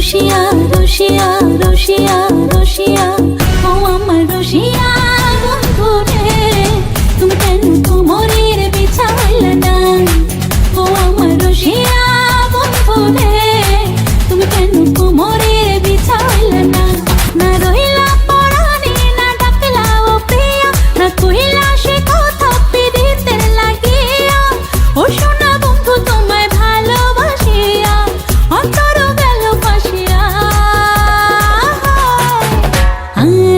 রসিয়া রসিয়া রসিয়া রসিয়া ও আমার রসিয়া বন্ধু রে তুমি কেন কোমরের বিছাইলা না ও আমার রসিয়া বন্ধু রে তুমি কেন কোমরের বিছাইলা না না রইলা পরাণে না ডাকলা ও প্রিয়া না কইলা সে কথা পিরিতে লাগিয়া ও সোনা বন্ধু তোমায় ভালোবাসিয়া অন্তর গেল ফাঁসিয়া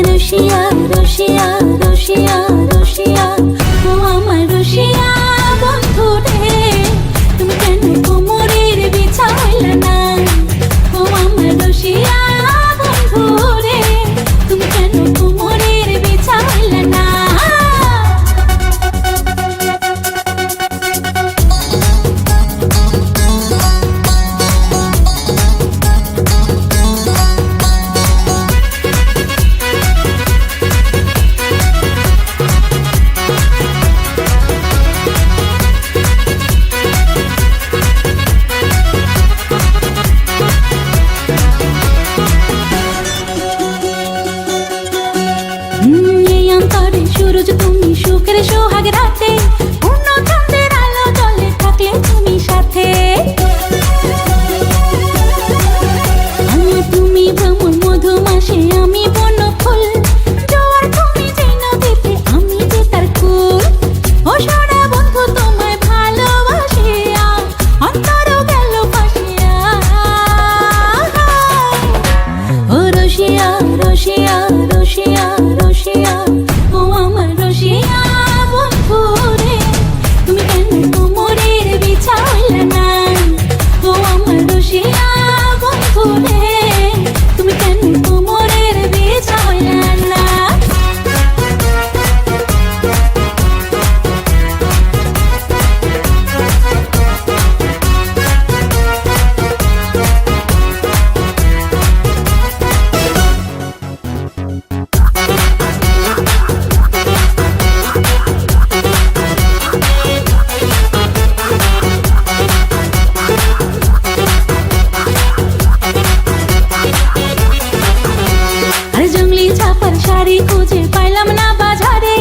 রসিয়া রসিয়া রসিয়া রসিয়া ও আমার রসিয়া বন্ধু রে তুমি কেন কোমরের বিছাইলা না ও আমার রসিয়া বন্ধু রে তুমি কেন কোমরের বিছাইলা না সূরজ তুমি সুখের সোহাগ রাতে পূর্ণ চন্দ্রের আলো জলে থাকলে তুমি সাথে তুমি ভ্রমণ মধুমাসে আমি বন্য ফুল জোয়ার তুমি যেই নদীতে আমি যে তার কুল ও সোনা বন্ধু তোমায় ভালোবাসিয়া অন্তর গেল ফাঁসিয়া ও রসিয়া রসিয়া রসিয়া রসিয়া ও আমার রসিয়া বন্ধু রে তুমি কেন কোমরের বিছাইলা না ও আমার রসিয়া বন্ধু রে তুমি কেন কোমরের বিছাইলা না জঙ্গলি ছাপার শাড়ি খুঁজে পাইলাম না বাজারে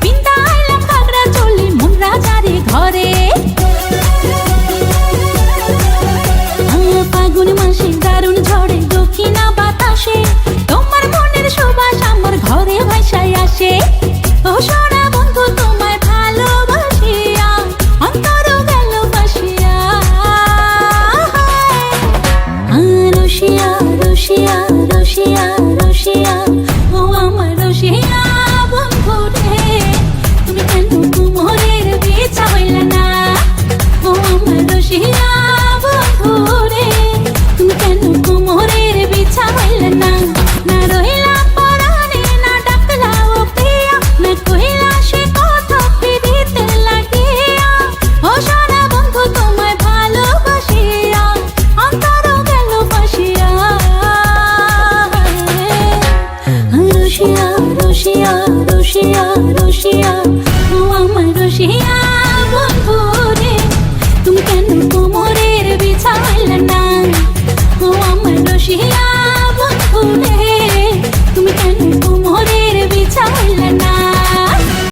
পিন্তা আইলাম কাকড়া চলি মন রাজারে ঘরে ফাগুন মাসে দারুণ ঝড়ে দক্ষিণা বাতাসে তোমার মনের সুবাস আমার ঘরে ভাসায় আসে ও সোনা বন্ধু তোমায় ভালোবাসিয়া অন্তর গেল ফাঁসিয়া রসিয়া রসিয়া রসিয়া রসিয়া ও আমার রসিয়া বন্ধু রে তুমি কেন কোমরের বিছাইলা না ও আমার রসিয়া বন্ধু রে তুমি কেন কোমরের বিছাইলা না না রইলা পরাণে না ডাকলা ও প্রিয়া না কইলা সে কথা পিরিতে লাগিয়া ও সোনা বন্ধু তোমায় ভালোবাসিয়া অন্তর গেল ফাঁসিয়া রসিয়া রসিয়া রসিয়া রসিয়া ও আমার রসিয়া